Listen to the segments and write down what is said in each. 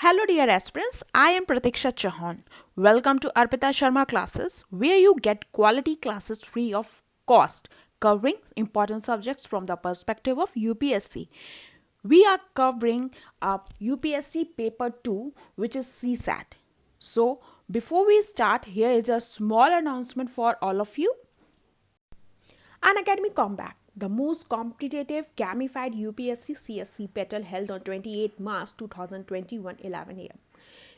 Hello dear aspirants, I am Pratiksha Chauhan. Welcome to Arpita Sharma classes where you get quality classes free of cost covering important subjects from the perspective of UPSC. We are covering up UPSC paper 2 which is CSAT. So before we start, here is a small announcement for all of you. Unacademy Combat, the most competitive gamified UPSC CSC battle held on 28 March 2021 11 am.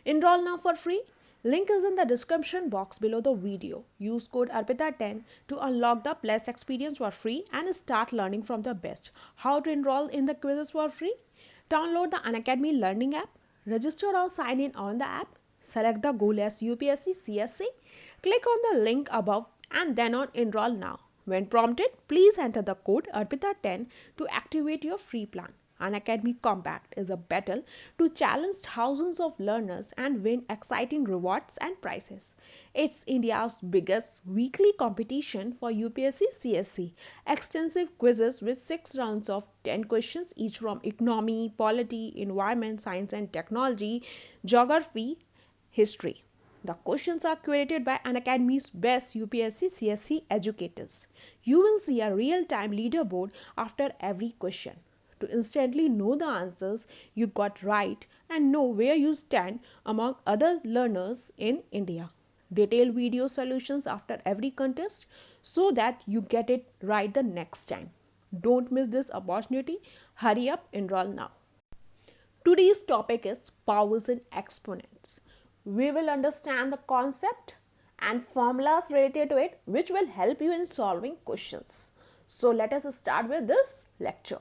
Enroll now for free. Link is in the description box below the video. Use code ARPITA10 to unlock the Plus experience for free and start learning from the best. How to enroll in the quizzes for free? Download the Unacademy Learning app. Register or sign in on the app. Select the goal as UPSC CSC. Click on the link above and then on Enroll Now. When prompted, please enter the code ARPITA10 to activate your free plan. Unacademy Combat is a battle to challenge thousands of learners and win exciting rewards and prizes. It's India's biggest weekly competition for UPSC CSC. Extensive quizzes with 6 rounds of 10 questions each from economy, polity, environment, science and technology, geography, history. The questions are curated by Unacademy's best UPSC CSC educators. You will see a real-time leaderboard after every question to instantly know the answers you got right and know where you stand among other learners in India. Detailed video solutions after every contest so that you get it right the next time. Don't miss this opportunity. Hurry up, enroll now. Today's topic is powers and exponents. We will understand the concept and formulas related to it which will help you in solving questions. So let us start with this lecture.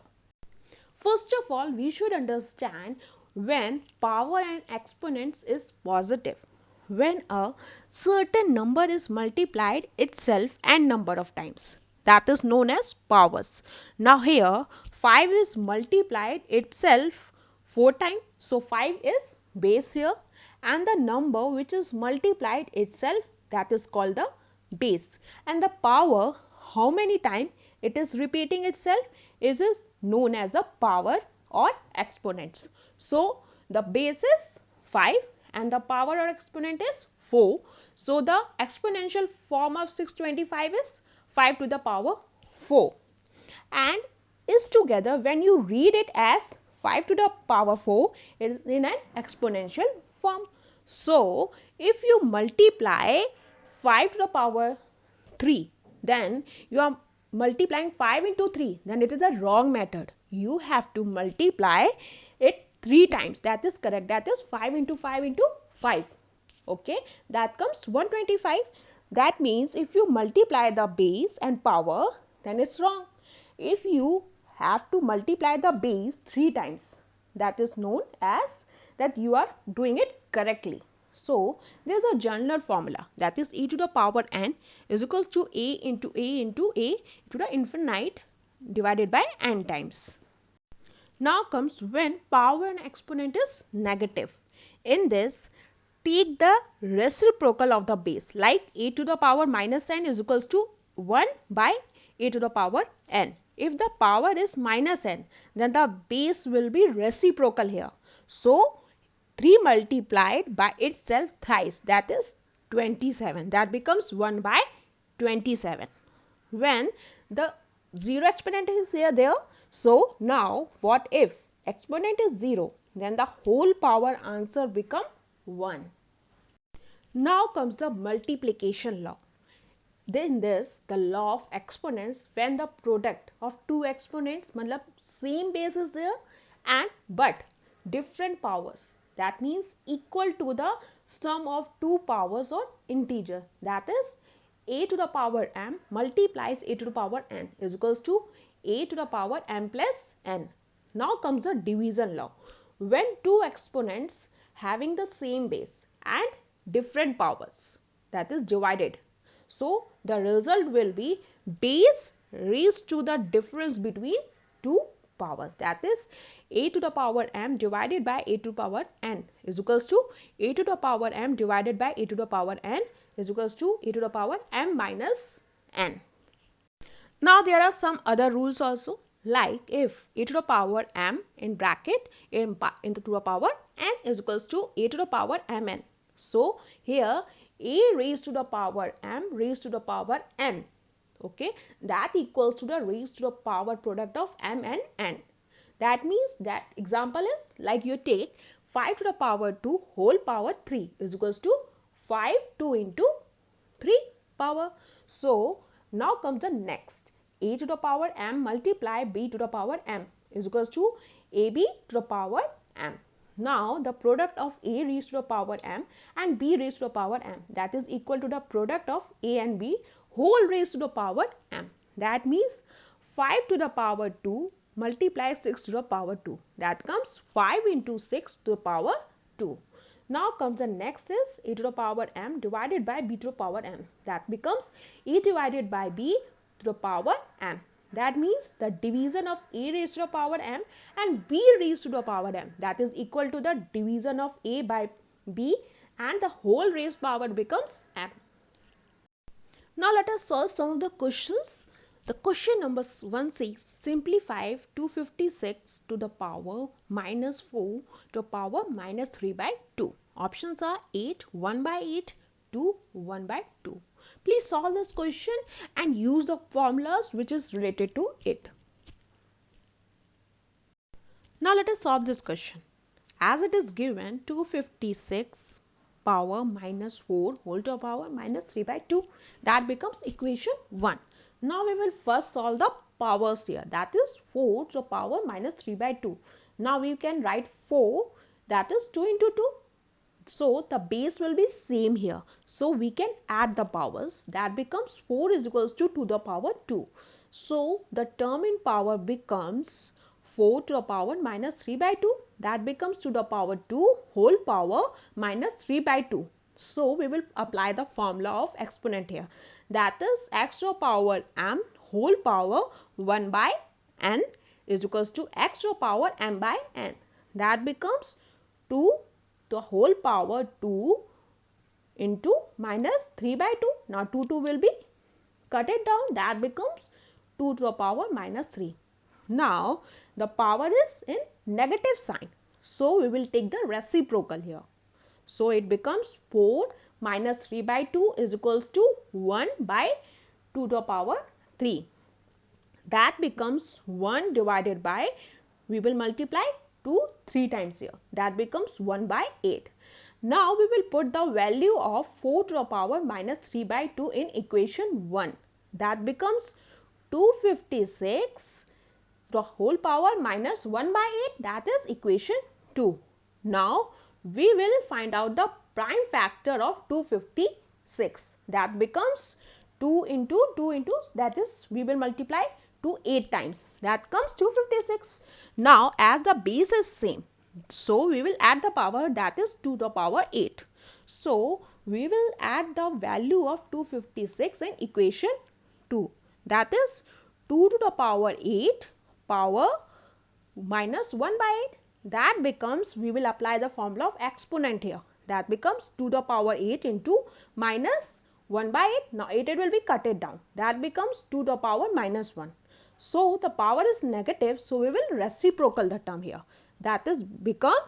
First of all, we should understand when power and exponents is positive. When a certain number is multiplied itself n number of times. That is known as powers. Now here 5 is multiplied itself 4 times. So 5 is base here and the number which is multiplied itself, that is called the base. And the power, how many times it is repeating itself, is known as a power or exponents. So the base is 5 and the power or exponent is 4. So the exponential form of 625 is 5 to the power 4 and is together when you read it as 5 to the power 4 is in an exponential form. So if you multiply 5 to the power 3, then you are multiplying 5 into 3, then it is a wrong method. You have to multiply it 3 times. That is correct. That is 5 into 5 into 5. Okay, that comes 125. That means if you multiply the base and power, then it's wrong. If you have to multiply the base 3 times, that is known as that you are doing it correctly. So there is a general formula, that is e to the power n is equals to a into a into a to the infinite divided by n times. Now comes when power and exponent is negative. In this, take the reciprocal of the base, like a to the power minus n is equals to 1 by a to the power n. If the power is minus n, then the base will be reciprocal here. So 3 multiplied by itself thrice, that is 27. That becomes 1 by 27. When the 0 exponent is here there, so now what if exponent is 0, then the whole power answer become 1. Now comes the multiplication law. In this, the law of exponents, when the product of two exponents, matlab same base is there and but different powers, that means equal to the sum of two powers or integer, that is a to the power m multiplies a to the power n is equals to a to the power m plus n. Now comes the division law. When two exponents having the same base and different powers, that is divided, so the result will be base raised to the difference between two powers, that is a to the power m divided by a to the power n is equals to a to the power m divided by a to the power n is equals to a to the power m minus n. Now there are some other rules also, like if a to the power m in bracket to the power n is equals to a to the power mn. So here a raised to the power m raised to the power n, okay, that equals to the raised to the power product of m and n. That means that example is like you take 5 to the power 2 whole power 3 is equals to 5 2 into 3 power. So now comes the next, a to the power m multiply b to the power m is equals to ab to the power m. Now the product of a raised to the power m and b raised to the power m, that is equal to the product of a and b whole raised to the power m. That means 5 to the power 2 multiply 6 to the power 2, that comes 5 into 6 to the power 2. Now comes the next is a to the power m divided by b to the power m, that becomes a divided by b to the power m. That means the division of a raised to the power m and b raised to the power m, that is equal to the division of a by b, and the whole raised power becomes m. Now let us solve some of the questions. The question number 1 says simplify 256 to the power minus 4 to the power minus 3 by 2. Options are 8, 1 by 8, 2, 1 by 2. Please solve this question and use the formulas which is related to it. Now let us solve this question. As it is given 256 power minus 4 whole to the power minus 3 by 2, that becomes equation 1. Now we will first solve the powers here, that is 4 to the power minus 3 by 2. Now we can write 4, that is 2 into 2. So the base will be same here. So we can add the powers, that becomes 4 is equals to the power 2. So the term in power becomes 4 to the power minus 3 by 2, that becomes to the power 2 whole power minus 3 by 2. So we will apply the formula of exponent here, that is x to the power m whole power 1 by n is equals to x to the power m by n, that becomes 2 to the whole power 2 into minus 3 by 2. Now 2 will be cut it down, that becomes 2 to the power minus 3. Now the power is in negative sign, so we will take the reciprocal here. So it becomes 4 minus 3 by 2 is equals to 1 by 2 to the power 3. That becomes 1 divided by, we will multiply 2 3 times here, that becomes 1 by 8. Now we will put the value of 4 to the power minus 3 by 2 in equation 1, that becomes 256 the whole power minus 1 by 8, that is equation 2. Now we will find out the prime factor of 256, that becomes 2 into that is we will multiply 2 8 times, that comes 256. Now as the base is same, so we will add the power, that is 2 to the power 8. So we will add the value of 256 in equation 2, that is 2 to the power 8 power minus 1 by 8, that becomes, we will apply the formula of exponent here, that becomes 2 to the power 8 into minus 1 by 8. Now 8 will be cut it down, that becomes 2 to the power minus 1. So the power is negative, so we will reciprocal the term here, that is become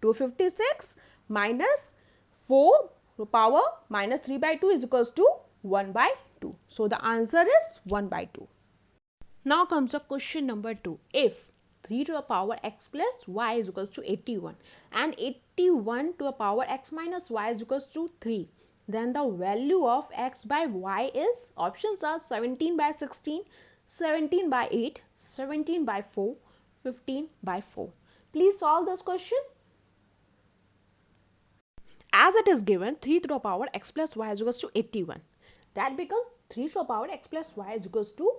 256 minus 4 to power minus 3 by 2 is equals to 1 by 2. So the answer is 1 by 2. Now comes the question number 2. If 3 to the power x plus y is equals to 81 and 81 to the power x minus y is equals to 3, then the value of x by y is, options are 17 by 16, 17 by 8, 17 by 4, 15 by 4. Please solve this question. As it is given 3 to the power x plus y is equals to 81, that becomes 3 to the power x plus y is equals to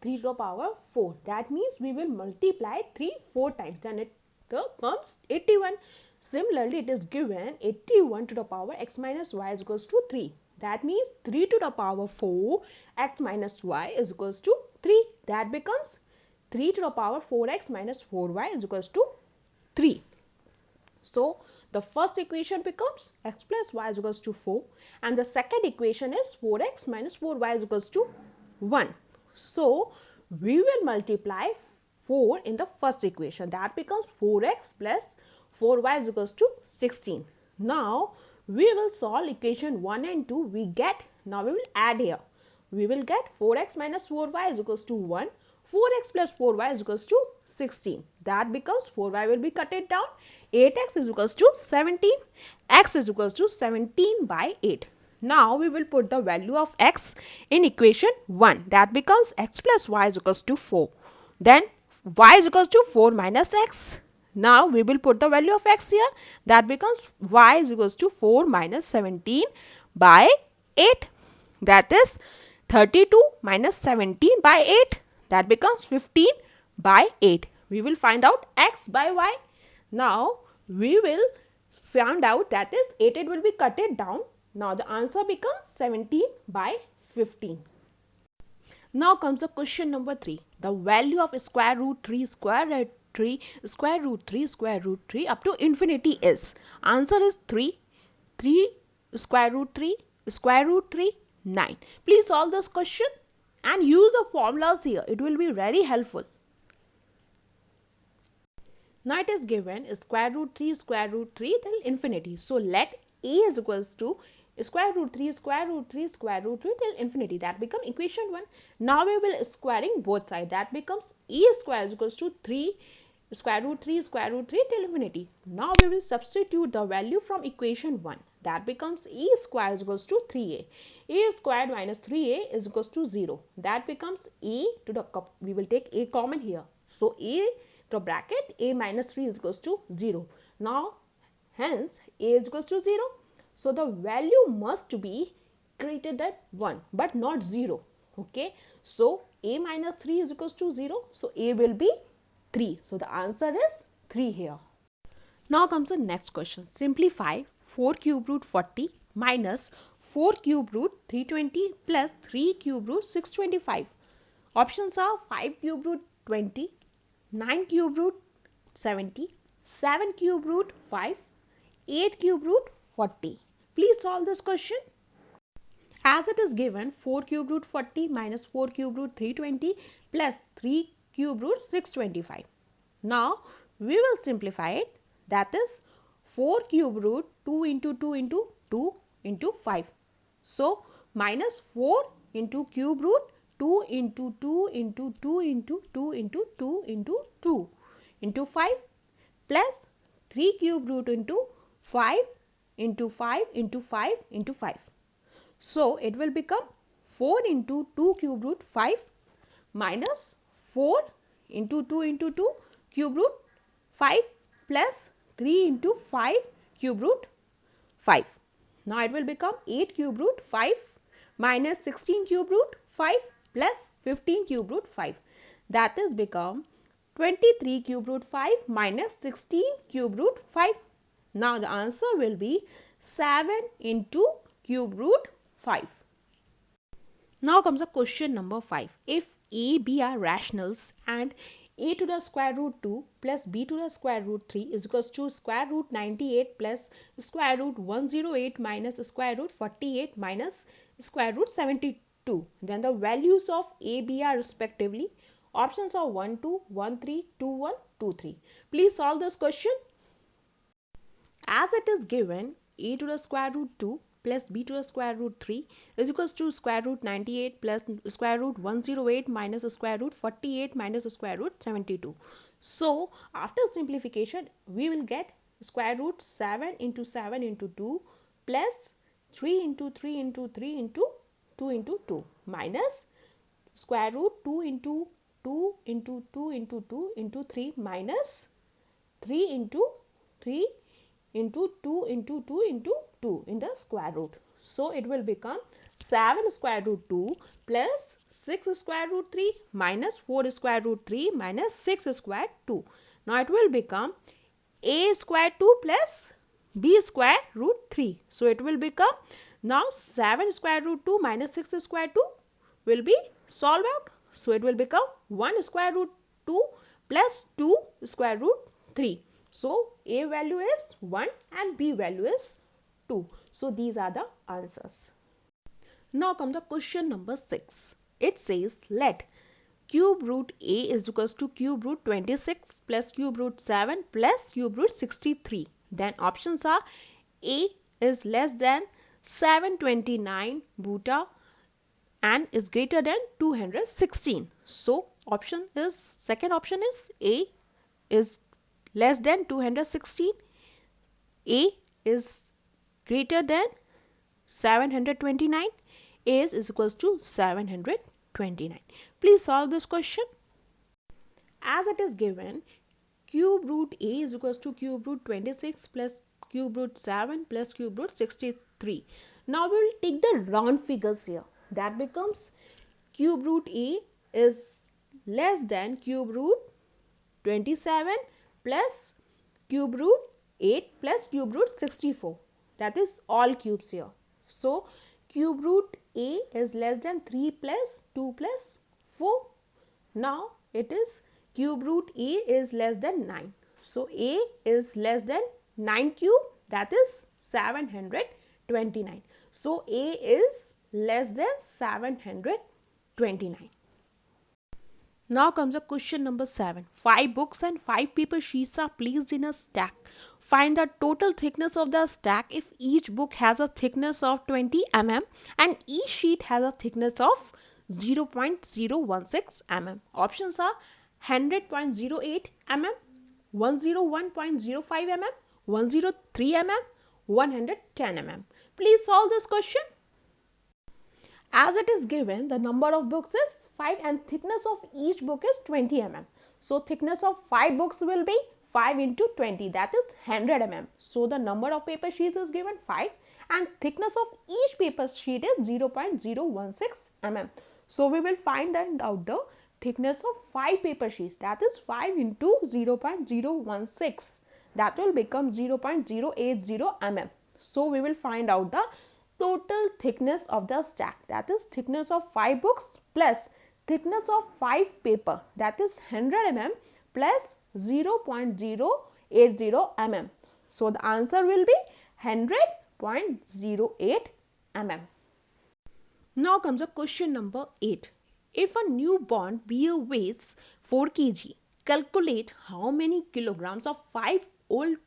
3 to the power 4. That means we will multiply 3 4 times, then it comes 81. Similarly, it is given 81 to the power x minus y is equals to 3. That means 3 to the power 4 x minus y is equals to 3. That becomes 3 to the power 4x minus 4y is equals to 3. So the first equation becomes x plus y is equals to 4 and the second equation is 4x minus 4y is equals to 1. So we will multiply 4 in the first equation, that becomes 4x plus 4y is equals to 16. Now we will solve equation 1 and 2. We get, now we will add here. We will get 4x minus 4y is equals to 1. 4x plus 4y is equals to 16. That becomes 4y will be cut it down. 8x is equals to 17. X is equals to 17 by 8. Now we will put the value of x in equation 1. That becomes x plus y is equals to 4. Then y is equals to 4 minus x. Now we will put the value of x here. That becomes y is equals to 4 minus 17 by 8. That is 32 minus 17 by 8. That becomes 15 by 8. We will find out x by y. Now we will find out, that is 8 will be cut it down. Now the answer becomes 17 by 15. Now comes the question number 3. The value of square root 3 square root 3 square root 3 square root 3 up to infinity is. Answer is 3. 3 square root 3 square root 3 9. Please solve this question and use the formulas here. It will be very helpful. Now it is given square root 3 till infinity. So let a is equals to square root 3 till infinity. That becomes equation 1. Now we will squaring both sides. That becomes a square is equals to 3 square root 3 till infinity. Now we will substitute the value from equation 1. That becomes a square is equals to 3a. A squared minus 3a is equals to 0. That becomes a to the, we will take a common here. So a to bracket a minus 3 is equals to 0. Now hence a is equals to 0. So the value must be greater than 1 but not 0. Okay. So a minus 3 is equals to 0. So a will be 3. So the answer is 3 here. Now comes the next question. Simplify 4 cube root 40 minus 4 cube root 320 plus 3 cube root 625. Options are 5 cube root 20, 9 cube root 70, 7 cube root 5, 8 cube root 40. Please solve this question. As it is given 4 cube root 40 minus 4 cube root 320 plus 3 cube root 625. Now we will simplify it. That is 4 cube root 2 into 2 into 2 into 5. So minus 4 into cube root 2 into 2 into 2 into 2 into 2 into 2 into 5 plus 3 cube root into 5 into 5 into 5 into 5. So it will become 4 into 2 cube root 5 minus 4 into 2 into 2 cube root 5 plus 3 into 5 cube root 5. Now it will become 8 cube root 5 minus 16 cube root 5 plus 15 cube root 5. That is become 23 cube root 5 minus 16 cube root 5. Now the answer will be 7 into cube root 5. Now comes the question number 5. If a, b are rationals and a to the square root 2 plus b to the square root 3 is equals to square root 98 plus square root 108 minus square root 48 minus square root 72. Then the values of a, b are respectively. Options are 1, 2, 1, 3, 2, 1, 2, 3. Please solve this question. As it is given a to the square root 2 plus b to the square root 3 is equals to square root 98 plus square root 108 minus square root 48 minus square root 72. So after simplification we will get square root 7 into 7 into 2 plus 3 into 3 into 3 into 2 into 2 minus square root 2 into 2 into 2 into 2 into 3 minus 3 into 3 into 2 into 2 into 2 in the square root. So it will become 7 square root 2 plus 6 square root 3 minus 4 square root 3 minus 6 square 2. Now it will become a square 2 plus b square root 3. So it will become now 7 square root 2 minus 6 square 2 will be solved out. So it will become 1 square root 2 plus 2 square root 3. So a value is 1 and b value is 2. So these are the answers. Now come the question number 6. It says let cube root a is equals to cube root 26 plus cube root 7 plus cube root 63. Then options are a is less than 729 beta and is greater than 216. So second option is a is less than 216, a is greater than 729, a is equals to 729. Please solve this question. As it is given, cube root a is equals to cube root 26 plus cube root 7 plus cube root 63. Now we will take the round figures here. That becomes cube root a is less than cube root 27 plus cube root 8 plus cube root 64. That is all cubes here. So cube root a is less than 3 plus 2 plus 4. Now it is cube root a is less than 9. So a is less than 9 cube, that is 729. So a is less than 729. Now comes a question number 7. 5 books and 5 paper sheets are placed in a stack. Find the total thickness of the stack if each book has a thickness of 20 mm and each sheet has a thickness of 0.016 mm. Options are 100.08 mm, 101.05 mm, 103 mm, 110 mm. Please solve this question. As it is given, the number of books is 5 and thickness of each book is 20 mm. So thickness of 5 books will be 5 into 20, that is 100 mm. So the number of paper sheets is given 5 and thickness of each paper sheet is 0.016 mm. So we will find out the thickness of 5 paper sheets, that is 5 into 0.016, that will become 0.080 mm. So we will find out the total thickness of the stack, that is thickness of 5 books plus thickness of 5 paper, that is 100 mm plus 0.080 mm. So the answer will be 100.08 mm. Now comes a question number 8. If a newborn bear weighs 4 kg, calculate how many kilograms of 5-old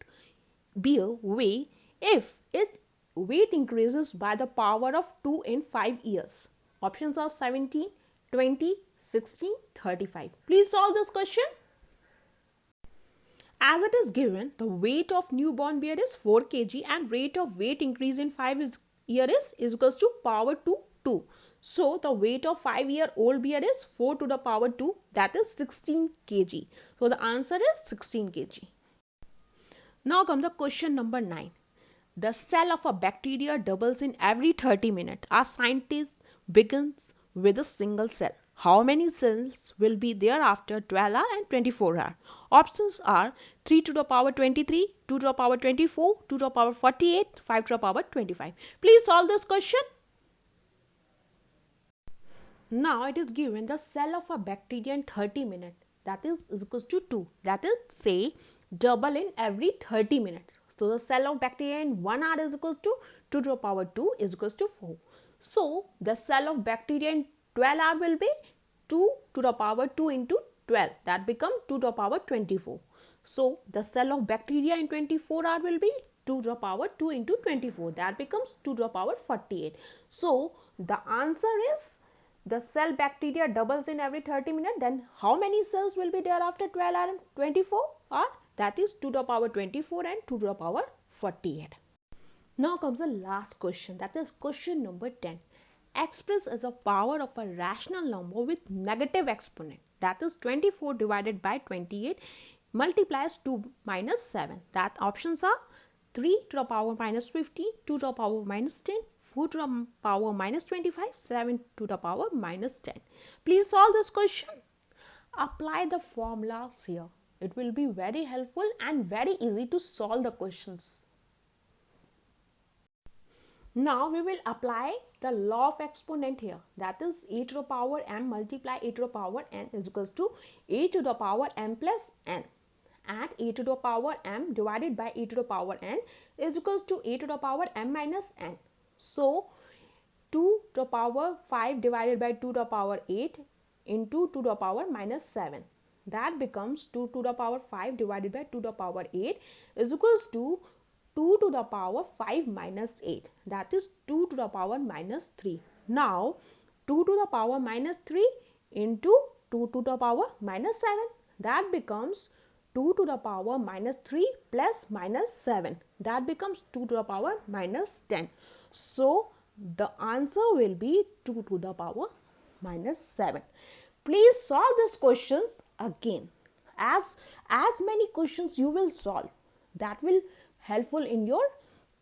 bear weigh if its weight increases by the power of 2 in 5 years. Options are 17, 20, 16, 35. Please solve this question. As it is given, the weight of newborn bear is 4 kg and rate of weight increase in 5 years is equals to power to 2. So the weight of 5-year-old bear is 4 to the power 2, that is 16 kg. So the answer is 16 kg. Now comes the question number 9. The cell of a bacteria doubles in every 30 minutes. Our scientist begins with a single cell. How many cells will be there after 12 hours and 24 hours? Options are 3 to the power 23, 2 to the power 24, 2 to the power 48, 5 to the power 25. Please solve this question. Now it is given the cell of a bacteria in 30 minutes, that is equals to 2. That is, say, double in every 30 minutes. So the cell of bacteria in 1 hour is equals to 2 to the power 2 is equals to 4. So the cell of bacteria in 12 hours will be 2 to the power 2 into 12. That becomes 2 to the power 24. So the cell of bacteria in 24 hours will be 2 to the power 2 into 24. That becomes 2 to the power 48. So the answer is the cell bacteria doubles in every 30 minutes. Then how many cells will be there after 12 hours and 24 hours? That is 2 to the power 24 and 2 to the power 48. Now comes the last question, that is question number 10. Express as a power of a rational number with negative exponent, that is 24 divided by 28 multiplies 2 minus 7. That options are 3 to the power minus 50, 2 to the power minus 10, 4 to the power minus 25, 7 to the power minus 10. Please solve this question. Apply the formulas here. It will be very helpful and very easy to solve the questions. Now we will apply the law of exponent here. That is a to the power m multiply a to the power n is equals to a to the power m plus n. And a to the power m divided by a to the power n is equals to a to the power m minus n. So 2 to the power 5 divided by 2 to the power 8 into 2 to the power minus 7. That becomes 2 to the power 5 divided by 2 to the power 8 is equals to 2 to the power 5 minus 8. That is 2 to the power minus 3. Now 2 to the power minus 3 into 2 to the power minus 7. That becomes 2 to the power minus 3 plus minus 7. That becomes 2 to the power minus 10. So the answer will be 2 to the power minus 7. Please solve these questions again. As many questions you will solve, that will helpful in your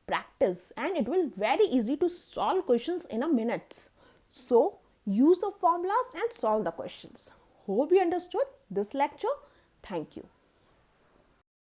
practice, and it will very easy to solve questions in a minute. So use the formulas and solve the questions. Hope you understood this lecture. Thank you.